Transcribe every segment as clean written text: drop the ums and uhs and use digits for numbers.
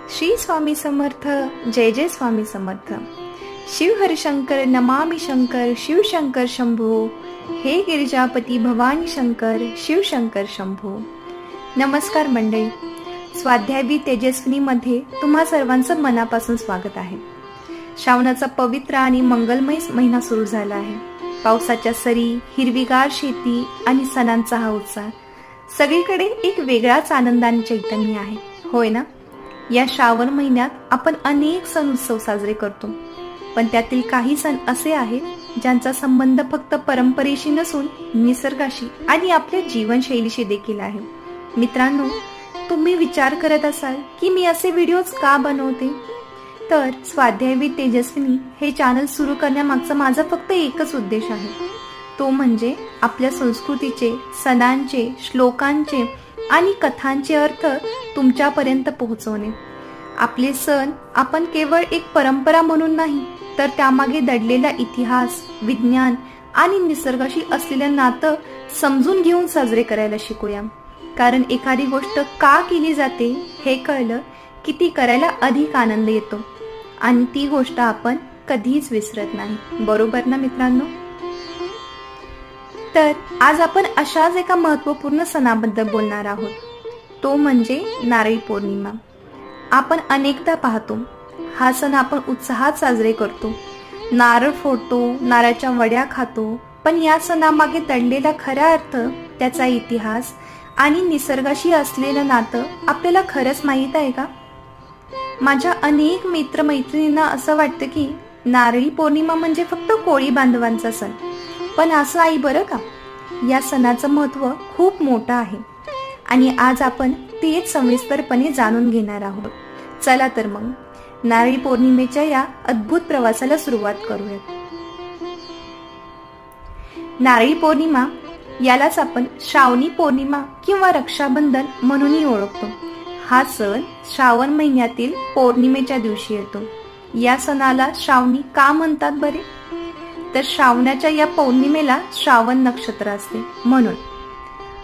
श्री स्वामी समर्थ. जय जय स्वामी समर्थ. शिव हरिशंकर नमामि शंकर, शिव शंकर शंभो. हे गिरिजापती भवानी शंकर, शिव शंकर शंभो. नमस्कार मंडळी. स्वाध्यायी तेजस्विनी मध्ये तुम्हा सर्वांचं मनापासून स्वागत आहे. श्रावणाचा पवित्र आणि मंगलमय महिना सुरू झाला आहे. पावसाच्या सरी, हिरवीगार शेती आणि सणांचा हा उत्साह. सगळीकडे एक वेगळाच आनंद आणि चैतन्य आहे, होय ना? या श्रावण महिन्यात आपण अनेक सण उत्सव साजरे करतो, पण त्यातील काही सण असे आहेत ज्यांचा संबंध फक्त परंपरेशी नसून निसर्गाशी आणि आपल्या जीवनशैलीशी देखील आहे. मित्रांनो, तुम्ही विचार करत असाल की मी असे व्हिडिओज का बनवते? तर स्वाध्यायी तेजस्विनी हे चॅनल सुरू करण्यामागचा माझा फक्त एकच उद्देश आहे, तो म्हणजे आपल्या संस्कृतीचे, सणांचे, श्लोकांचे आणि कथांचे अर्थ तुमच्यापर्यंत पोहोचवणे. आपले सण आपण केवळ एक परंपरा म्हणून नाही, तर त्यामागे दडलेला इतिहास, विज्ञान आणि निसर्गाशी असलेलं नातं समजून घेऊन साजरे करायला शिकूया. कारण एखादी गोष्ट का केली जाते हे कळलं की ती करायला अधिक आनंद येतो आणि ती गोष्ट आपण कधीच विसरत नाही. बरोबर ना मित्रांनो? तर आज आपण अशाच एका महत्त्वपूर्ण सणाबद्दल बोलणार आहोत, तो म्हणजे नारळी पौर्णिमा. आपण अनेकदा पाहतो हा सण आपण उत्साहात साजरे करतो, नारळ फोडतो, नारळाच्या वड्या खातो, पण या सणामागे दडलेला खरा अर्थ, त्याचा इतिहास आणि निसर्गाशी असलेलं नातं आपल्याला खरंच माहीत आहे का? माझ्या अनेक मित्रमैत्रिणींना असं वाटतं की नारळी पौर्णिमा म्हणजे फक्त कोळी बांधवांचा सण, पण असं आई बरं का? या सणाचं महत्त्व खूप मोठं आहे आणि आज आपण तेच सविस्तरपणे जाणून घेणार आहोत. चला तर मग नारळी पौर्णिमेच्या या अद्भुत प्रवासाला सुरुवात करूयात. नारळी पौर्णिमा यालाच आपण श्रावणी पौर्णिमा किंवा रक्षाबंधन म्हणूनही ओळखतो. हा सण श्रावण महिन्यातील पौर्णिमेच्या दिवशी येतो. या सणाला श्रावणी का म्हणतात बरे? तर श्रावणाच्या या पौर्णिमेला श्रावण नक्षत्र असते म्हणून.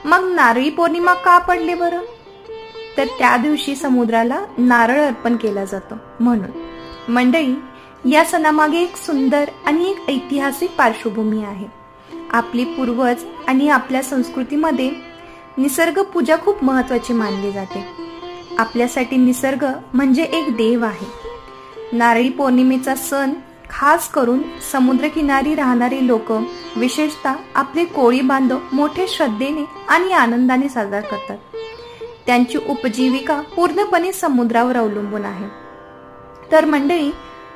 मग नारळी पौर्णिमा का पडले बरं? तर त्या दिवशी समुद्राला नारळ अर्पण केला जातो म्हणून. मंडळी, या सणामागे एक सुंदर आणि एक ऐतिहासिक पार्श्वभूमी आहे. आपले पूर्वज आणि आपल्या संस्कृतीमध्ये निसर्ग पूजा खूप महत्त्वाची मानली जाते. आपल्यासाठी निसर्ग म्हणजे एक देव आहे. नारळी पौर्णिमेचा सण खास करून समुद्रकिनारी राहणारे लोक, विशेषतः आपले कोळी बांधव मोठ्या श्रद्धेने आणि आनंदाने साजरा करतात. त्यांची उपजीविका पूर्णपणे समुद्रावर अवलंबून आहे. तर मंडळी,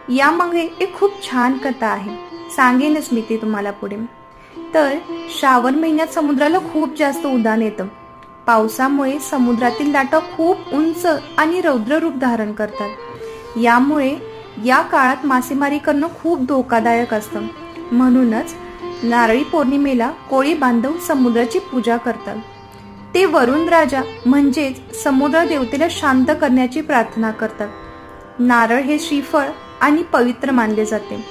यामागे एक खूप छान कथा आहे, सांगेनच मी ती तुम्हाला पुढे. तर श्रावण महिन्यात समुद्राला खूप जास्त उधाण येतं. पावसामुळे समुद्रातील लाटा खूप उंच आणि रौद्र रूप धारण करतात. यामुळे या काळात मासेमारी करणं खूप धोकादायक असतं. म्हणूनच नारळी पौर्णिमेला कोळी बांधव समुद्राची पूजा करतात. ते वरुण राजा म्हणजेच समुद्र देवतेला शांत करण्याची प्रार्थना करतात. नारळ हे श्रीफळ आणि पवित्र मानले जाते,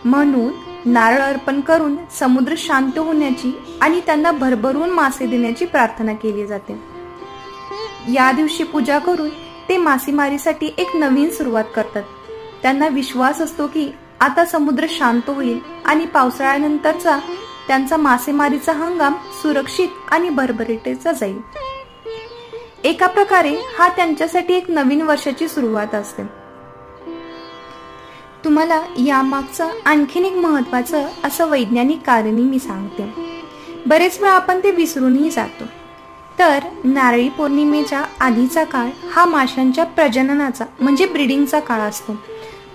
म्हणून नारळ अर्पण करून समुद्र शांत होण्याची आणि त्यांना भरभरून मासे देण्याची प्रार्थना केली जाते. या दिवशी पूजा करून ते मासेमारीसाठी एक नवीन सुरुवात करतात. त्यांना विश्वास असतो की आता समुद्र शांत होईल आणि पावसाळ्यानंतरचा त्यांचा मासेमारीचा हंगाम सुरक्षित आणि भरभराटीचा जाईल. एका प्रकारे हा त्यांच्यासाठी एक नवीन वर्षाची सुरुवात असते. तुम्हाला यामागचं आणखीन एक महत्त्वाचं असं वैज्ञानिक कारणही मी सांगते. बरेच वेळा आपण ते विसरूनही जातो. तर नारळी पौर्णिमेच्या आधीचा काळ हा माशांच्या प्रजननाचा म्हणजे ब्रीडिंगचा काळ असतो.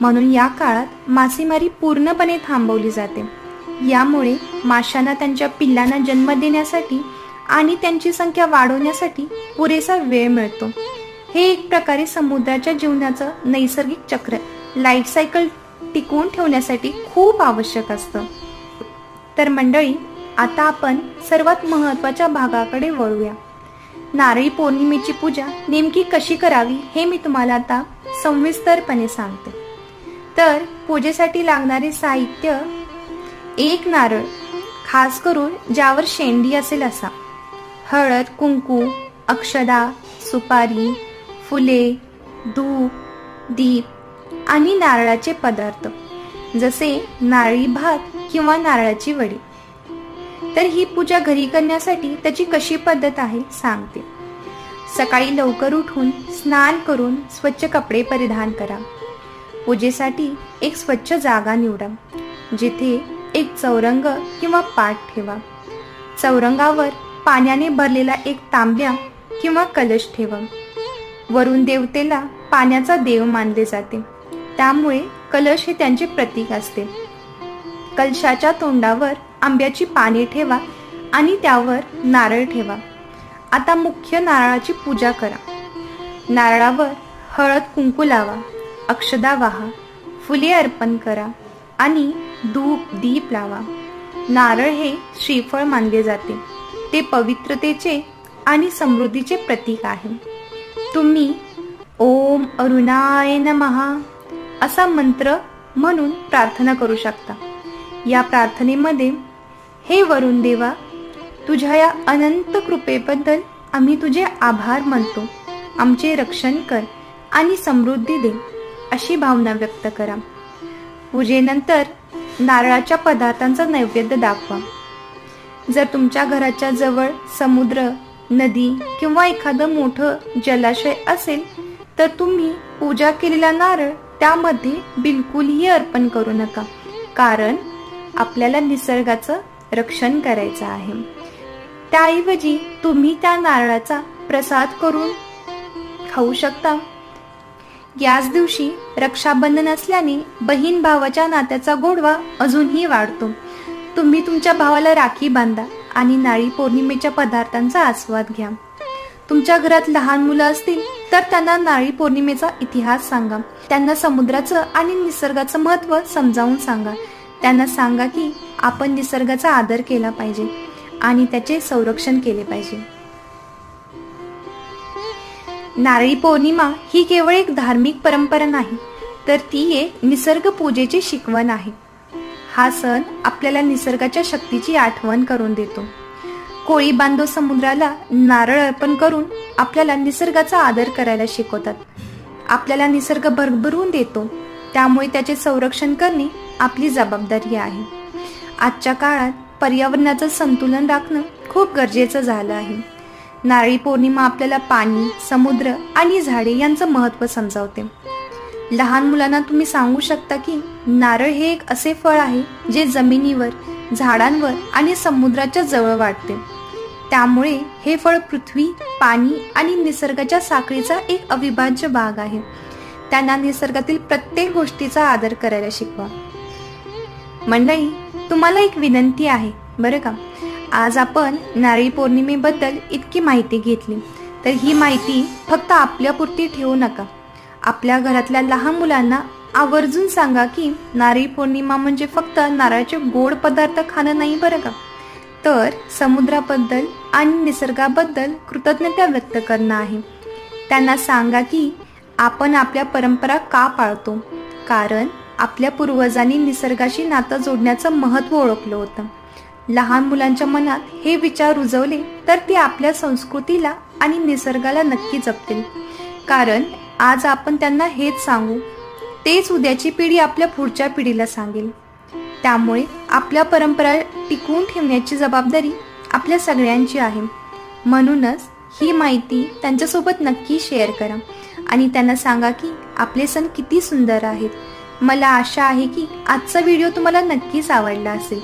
म्हणून या काळात मासेमारी पूर्णपणे थांबवली जाते. यामुळे माशांना त्यांच्या पिल्लांना जन्म देण्यासाठी आणि त्यांची संख्या वाढवण्यासाठी पुरेसा वेळ मिळतो. हे एक प्रकारे समुद्राच्या जीवनाचं नैसर्गिक चक्र, लाईफ सायकल टिकवून ठेवण्यासाठी खूप आवश्यक असतं. तर मंडळी, आता आपण सर्वात महत्त्वाच्या भागाकडे वळूया. नारळी पौर्णिमेची पूजा नेमकी कशी करावी हे मी तुम्हाला आता सविस्तरपणे सांगते. तर पूजेसाठी लागणारे साहित्य: एक नारळ, खास करून ज्यावर शेंडी असेल असा, हळद, कुंकू, अक्षदा, सुपारी, फुले, धूप, दीप आणि नारळाचे पदार्थ जसे नारळी भात किंवा नारळाची वडी. तर ही पूजा घरी करण्यासाठी त्याची कशी पद्धत आहे सांगते. सकाळी लवकर उठून स्नान करून स्वच्छ कपडे परिधान करा. पूजेसाठी एक स्वच्छ जागा निवडा, जिथे एक चौरंग किंवा पाट ठेवा. चौरंगावर पाण्याने भरलेला एक तांब्या किंवा कलश ठेवा. वरुण देवतेला पाण्याचा देव मानले जाते, त्यामुळे कलश हे त्यांचे प्रतीक असते. कलशाच्या तोंडावर आंब्याची पाने ठेवा आणि त्यावर नारळ ठेवा. आता मुख्य नारळाची पूजा करा. नारळावर हळद कुंकू लावा, अक्षदा वाहा, फुले अर्पण करा आणि धूप दीप लावा. नारळ हे श्रीफळ मानले जाते. ते पवित्रतेचे आणि समृद्धीचे प्रतीक आहे. तुम्ही ओम अरुणाय नमः असा मंत्र म्हणून प्रार्थना करू शकता. या प्रार्थनेमध्ये, हे वरुण देवा, तुझ्या या अनंत कृपेबद्दल आम्ही तुझे आभार मानतो. आमचे रक्षण कर आणि समृद्धी दे अशी भावना व्यक्त करा. पूजेनंतर नारळाच्या पदार्थांचा नैवेद्य दाखवा. जर तुमच्या घराच्या जवळ समुद्र, नदी किंवा एखादं मोठं जलाशय असेल तर तुम्ही पूजा केलेला नारळ त्यामध्ये बिलकुलही अर्पण करू नका, कारण आपल्याला निसर्गाचं रक्षण करायचं आहे. त्याऐवजी तुम्ही त्या नारळाचा प्रसाद करून खाऊ शकता. याच दिवशी रक्षाबंधन असल्याने बहीण भावाच्या नात्याचा गोडवा अजूनही वाढतो. तुम्ही तुमच्या भावाला राखी बांधा आणि नारळी पौर्णिमेच्या पदार्थांचा आस्वाद घ्या. तुमच्या घरात लहान मुलं असतील तर त्यांना नारळी पौर्णिमेचा इतिहास सांगा. त्यांना समुद्राचं आणि निसर्गाचं महत्त्व समजावून सांगा. त्यांना सांगा की आपण निसर्गाचा आदर केला पाहिजे आणि त्याचे संरक्षण केले पाहिजे. नारळी पौर्णिमा ही केवळ एक धार्मिक परंपरा नाही, तर ती एक निसर्ग पूजेची शिकवण आहे. हा सण आपल्याला निसर्गाच्या शक्तीची आठवण करून देतो. कोळी बांधव समुद्राला नारळ अर्पण करून आपल्याला निसर्गाचा आदर करायला शिकवतात. आपल्याला निसर्ग भरभरून देतो, त्यामुळे त्याचे संरक्षण करणे आपली जबाबदारी आहे. आजच्या काळात पर्यावरणाचं संतुलन राखणं खूप गरजेचं झालं आहे. नारळी पौर्णिमा आपल्याला पाणी, समुद्र आणि झाडे यांचं महत्त्व समजावते. लहान मुलांना तुम्ही सांगू शकता की नारळ हे एक असे फळ आहे जे जमिनीवर, झाडांवर आणि समुद्राच्या जवळ वाढते. त्यामुळे हे फळ पृथ्वी, पाणी आणि निसर्गाच्या साखळीचा एक अविभाज्य भाग आहे. त्यांना निसर्गातील प्रत्येक गोष्टीचा आदर करायला शिकवा. मंडळी, तुम्हाला एक विनंती आहे बरं का. आज आपण नारळी पौर्णिमेबद्दल इतकी माहिती घेतली, तर ही माहिती फक्त आपल्यापुरती ठेवू नका. आपल्या घरातल्या लहान मुलांना आवर्जून सांगा की नारळी पौर्णिमा म्हणजे फक्त नारळाचे गोड पदार्थ खाणं नाही बरं का, तर समुद्राबद्दल आणि निसर्गाबद्दल कृतज्ञता व्यक्त करणं आहे. त्यांना सांगा की आपण आपल्या परंपरा का पाळतो, कारण आपल्या पूर्वजांनी निसर्गाशी नातं जोडण्याचं महत्त्व ओळखलं होतं. लहान मुलांच्या मनात हे विचार रुजवले तर ते आपल्या संस्कृतीला आणि निसर्गाला नक्की जपतील. कारण आज आपण त्यांना हेच सांगू, तेच उद्याची पिढी आपल्या पुढच्या पिढीला सांगेल. त्यामुळे आपल्या परंपरा टिकवून ठेवण्याची जबाबदारी आपल्या सगळ्यांची आहे. म्हणूनच ही माहिती त्यांच्यासोबत नक्की शेअर करा आणि त्यांना सांगा की आपले सण किती सुंदर आहेत. मला आशा आहे की आजचा व्हिडिओ तुम्हाला नक्कीच आवडला असेल.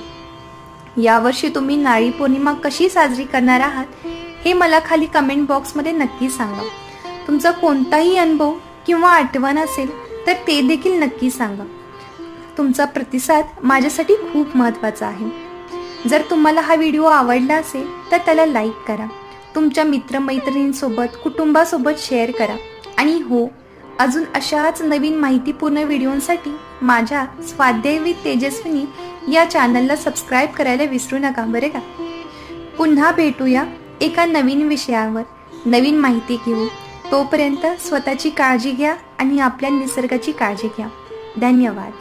यावर्षी तुम्ही नारळी पौर्णिमा कशी साजरी करणार आहात हे मला खाली कमेंट बॉक्समध्ये नक्की सांगा. तुमचा कोणताही अनुभव किंवा आठवण असेल तर ते देखील नक्की सांगा. तुमचा प्रतिसाद माझ्यासाठी खूप महत्त्वाचा आहे. जर तुम्हाला हा व्हिडिओ आवडला असेल तर त्याला लाईक करा, तुमच्या मित्रमैत्रिणींसोबत, कुटुंबासोबत शेअर करा आणि हो, अजून अशाच नवीन माहितीपूर्ण व्हिडिओंसाठी माझ्या स्वाध्याय विथ तेजस्विनी या चॅनलला सबस्क्राईब करायला विसरू नका बरे का. पुन्हा भेटूया एका नवीन विषयावर, नवीन माहिती घेऊ. तोपर्यंत स्वतःची काळजी घ्या आणि आपल्या निसर्गाची काळजी घ्या. धन्यवाद.